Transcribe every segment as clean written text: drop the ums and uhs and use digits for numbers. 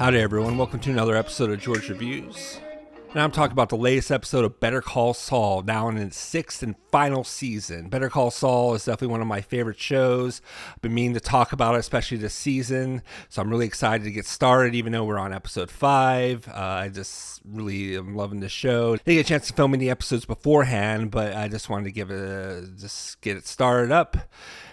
Howdy everyone, welcome to another episode of George Reviews. Now I'm talking about the latest episode of Better Call Saul, now in its sixth and final season. Better Call Saul is definitely one of my favorite shows. I've been meaning to talk about it, especially this season, so I'm really excited to get started, even though we're on episode 5. I just really am loving the show. Didn't get a chance to film any episodes beforehand, but I just wanted to get it started up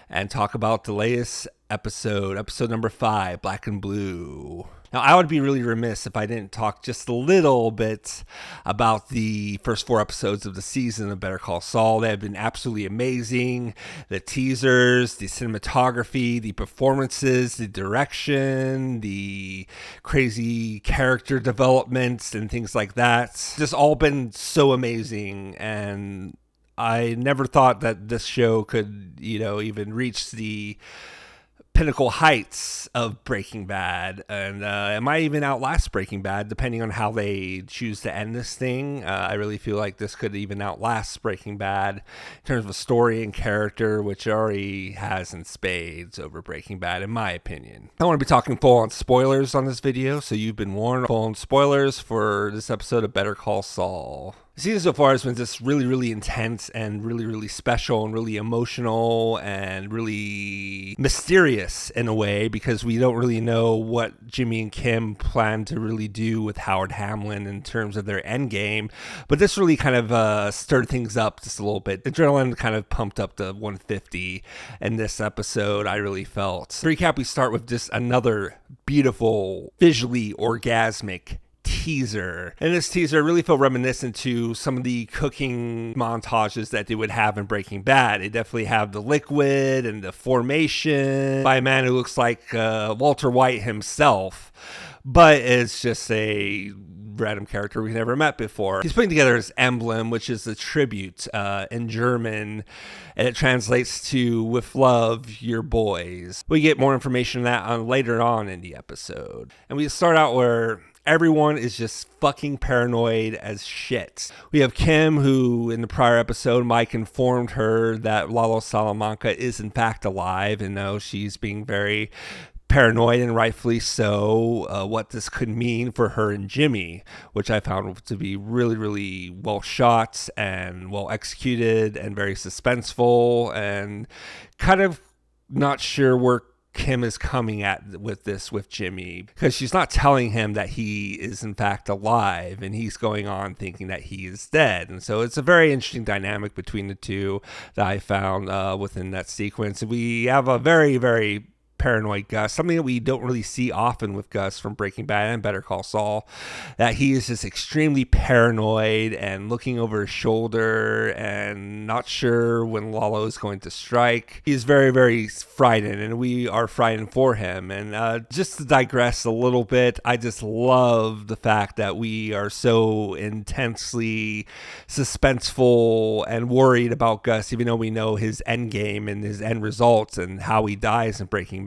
and talk about the latest episode number 5, Black and Blue. Now, I would be really remiss if I didn't talk just a little bit about the first 4 episodes of the season of Better Call Saul. They have been absolutely amazing. The teasers, the cinematography, the performances, the direction, the crazy character developments and things like that. Just all been so amazing, and I never thought that this show could, even reach the pinnacle heights of Breaking Bad, and it might even outlast Breaking Bad depending on how they choose to end this thing. I really feel like this could even outlast Breaking Bad in terms of story and character, which it already has in spades over Breaking Bad, in my opinion. I want to be talking full on spoilers on this video, so you've been warned. Full on spoilers for this episode of Better Call Saul. The season so far has been just really, really intense and really, really special and really emotional and really mysterious in a way, because we don't really know what Jimmy and Kim plan to really do with Howard Hamlin in terms of their end game. But this really kind of stirred things up just a little bit. Adrenaline kind of pumped up to 150 in this episode, I really felt. To recap, we start with just another beautiful, visually orgasmic teaser. And this teaser really felt reminiscent to some of the cooking montages that they would have in Breaking Bad. They definitely have the liquid and the formation by a man who looks like Walter White himself, but it's just a random character we've never met before. He's putting together his emblem, which is a tribute in German, and it translates to "with love, your boys." We get more information on that later on in the episode. And we start out where everyone is just fucking paranoid as shit. We have Kim, who in the prior episode, Mike informed her that Lalo Salamanca is in fact alive, and now she's being very paranoid, and rightfully so, what this could mean for her and Jimmy, which I found to be really, really well shot and well executed and very suspenseful, and kind of not sure where Kim is coming at with this with Jimmy, because she's not telling him that he is in fact alive, and he's going on thinking that he is dead. And so it's a very interesting dynamic between the two that I found within that sequence. We have a very, very paranoid Gus, something that we don't really see often with Gus from Breaking Bad and Better Call Saul, that he is just extremely paranoid and looking over his shoulder and not sure when Lalo is going to strike. He is very, very frightened, and we are frightened for him. And just to digress a little bit, I just love the fact that we are so intensely suspenseful and worried about Gus, even though we know his end game and his end results and how he dies in Breaking Bad.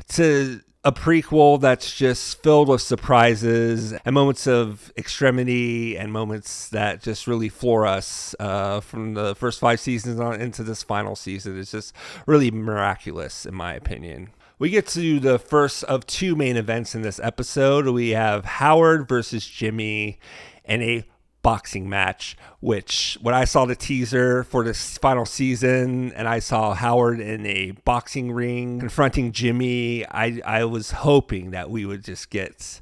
To a prequel that's just filled with surprises and moments of extremity and moments that just really floor us from the first 5 seasons on into this final season. It's just really miraculous, in my opinion. We get to the first of 2 main events in this episode. We have Howard versus Jimmy in a boxing match, which when I saw the teaser for this final season and I saw Howard in a boxing ring confronting Jimmy, I was hoping that we would just get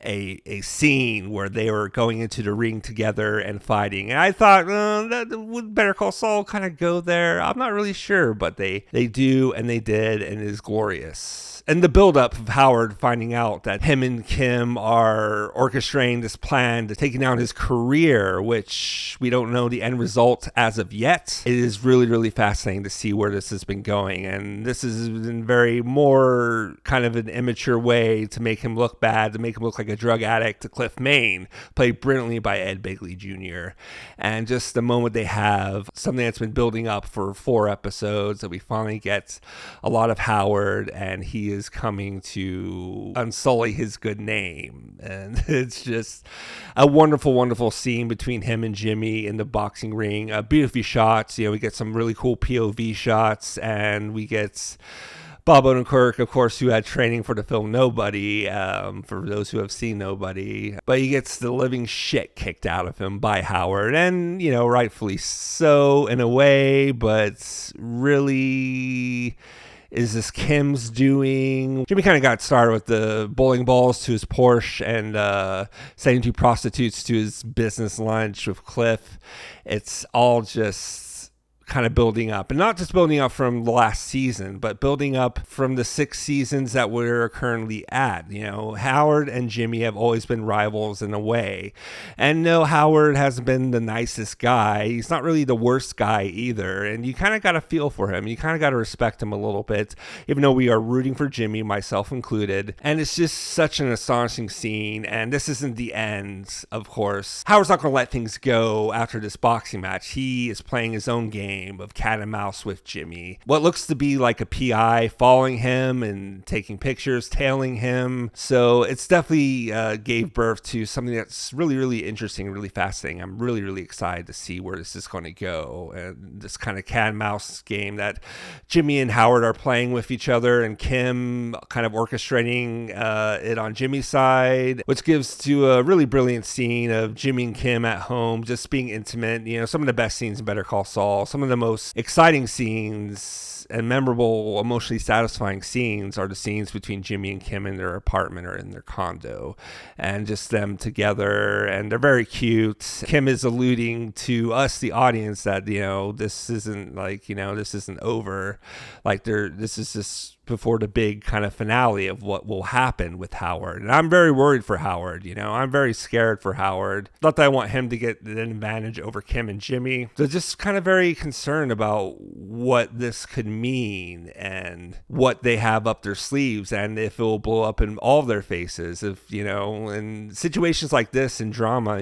a scene where they were going into the ring together and fighting. And I thought, that would Better Call Saul kind of go there? I'm not really sure, but they do, and they did, and it is glorious. And the buildup of Howard finding out that him and Kim are orchestrating this plan to take down his career, which we don't know the end result as of yet. It is really, really fascinating to see where this has been going. And this is in very more kind of an immature way to make him look bad, to make him look like a drug addict to Cliff Main, played brilliantly by Ed Begley Jr. And just the moment they have, something that's been building up for 4 episodes, that we finally get a lot of Howard, and he is coming to unsully his good name. And it's just a wonderful, wonderful scene between him and Jimmy in the boxing ring. Beautifully shots. We get some really cool POV shots, and we get Bob Odenkirk, of course, who had training for the film Nobody, for those who have seen Nobody. But he gets the living shit kicked out of him by Howard, and, rightfully so in a way, but really... is this Kim's doing? Jimmy kind of got started with the bowling balls to his Porsche and sending two prostitutes to his business lunch with Cliff. It's all just kind of building up, and not just building up from the last season, but building up from the 6 seasons that we're currently at. Howard and Jimmy have always been rivals in a way, and no, Howard hasn't been the nicest guy. He's not really the worst guy either, and you kind of got to feel for him. You kind of got to respect him a little bit, even though we are rooting for Jimmy, myself included. And it's just such an astonishing scene, and this isn't the end, of course. Howard's not going to let things go after this boxing match. He is playing his own game of cat and mouse with Jimmy. What looks to be like a PI following him and taking pictures, tailing him. So it's definitely gave birth to something that's really, really interesting, really fascinating. I'm really, really excited to see where this is going to go. And this kind of cat and mouse game that Jimmy and Howard are playing with each other, and Kim kind of orchestrating it on Jimmy's side, which gives to a really brilliant scene of Jimmy and Kim at home just being intimate. Some of the best scenes in Better Call Saul, some of the most exciting scenes and memorable, emotionally satisfying scenes are the scenes between Jimmy and Kim in their apartment or in their condo, and just them together, and they're very cute. Kim is alluding to us, the audience, that this isn't this isn't over, this is just before the big kind of finale of what will happen with Howard. And I'm very worried for Howard. I'm very scared for Howard. Not that I want him to get an advantage over Kim and Jimmy. So just kind of very concerned about what this could mean and what they have up their sleeves, and if it will blow up in all their faces. If, in situations like this in drama,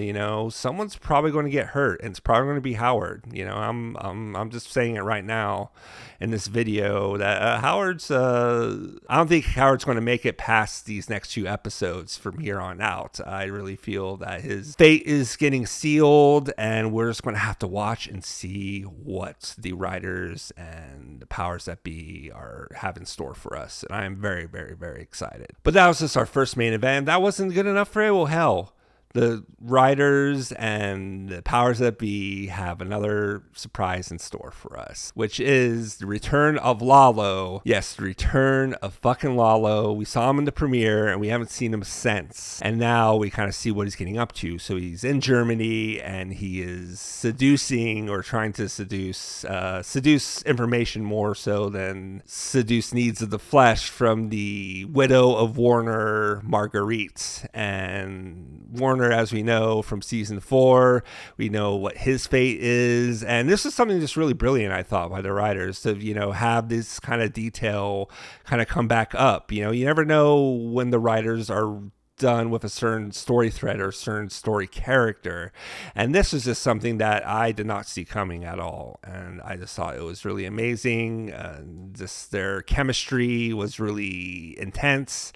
someone's probably going to get hurt, and it's probably going to be Howard. I'm just saying it right now in this video that Howard's I don't think Howard's going to make it past these next 2 episodes from here on out. I really feel that his fate is getting sealed, and we're just going to have to watch and see what the writers and the powers that be have in store for us. And I am very, very, very excited. But that was just our first main event. That wasn't good enough for it. Well, hell. The writers and the powers that be have another surprise in store for us, which is the return of Lalo. Yes, the return of fucking Lalo. We saw him in the premiere, and we haven't seen him since. And now we kind of see what he's getting up to. So he's in Germany, and he is seducing, or trying to seduce information more so than seduce needs of the flesh, from the widow of Warner, Marguerite. And Warner, as we know from season 4, we know what his fate is, and this is something just really brilliant, I thought, by the writers to have this kind of detail kind of come back up. You never know when the writers are done with a certain story thread or a certain story character, and this is just something that I did not see coming at all, and I just thought it was really amazing. Just their chemistry was really intense.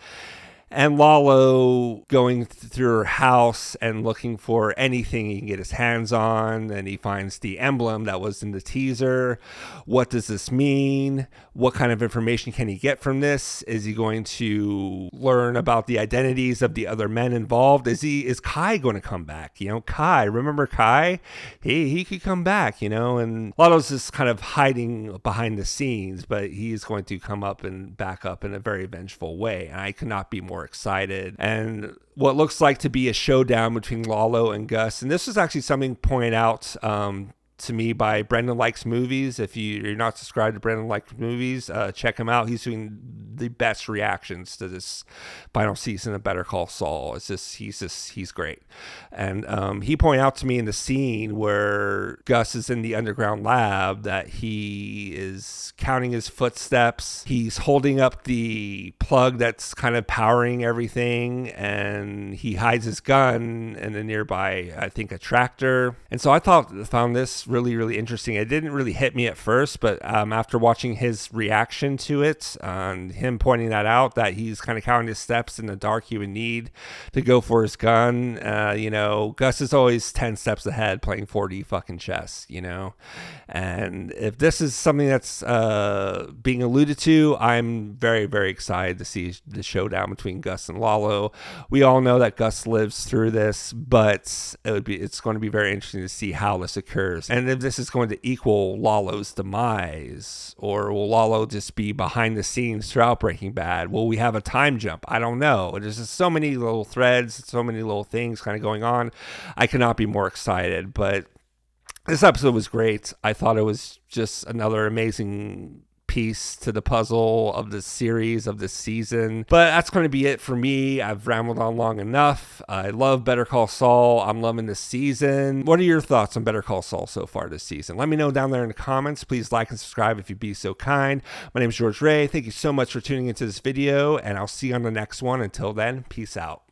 And Lalo going through her house and looking for anything he can get his hands on, and he finds the emblem that was in the teaser. What does this mean? What kind of information can he get from this? Is he going to learn about the identities of the other men involved? Is Kai going to come back? Kai, remember Kai? He could come back, and Lalo's just kind of hiding behind the scenes, but he's going to come up and back up in a very vengeful way. And I could not be more excited. And what looks like to be a showdown between Lalo and Gus. And this was actually something pointed out to me by Brendan Likes Movies. If you're not subscribed to Brendan Likes Movies, check him out. He's doing the best reactions to this final season of Better Call Saul. He's great. And he pointed out to me in the scene where Gus is in the underground lab that he is counting his footsteps. He's holding up the plug that's kind of powering everything, and he hides his gun in a nearby, I think, a tractor. And so I found this really, really interesting. It didn't really hit me at first, but after watching his reaction to it, him pointing that out, that he's kind of counting his steps in the dark he would need to go for his gun. Gus is always 10 steps ahead playing 4D fucking chess, and if this is something that's being alluded to, I'm very, very excited to see the showdown between Gus and Lalo. We all know that Gus lives through this, but it's going to be very interesting to see how this occurs, and if this is going to equal Lalo's demise, or will Lalo just be behind the scenes throughout Breaking Bad? Will we have a time jump? I don't know. There's just so many little threads, so many little things kind of going on. I cannot be more excited, but this episode was great. I thought it was just another amazing piece to the puzzle of this series, of this season. But that's going to be it for me. I've rambled on long enough. I love Better Call Saul. I'm loving this season. What are your thoughts on Better Call Saul so far this season? Let me know down there in the comments. Please like and subscribe if you'd be so kind. My name is George Ray. Thank you so much for tuning into this video, and I'll see you on the next one. Until then, peace out.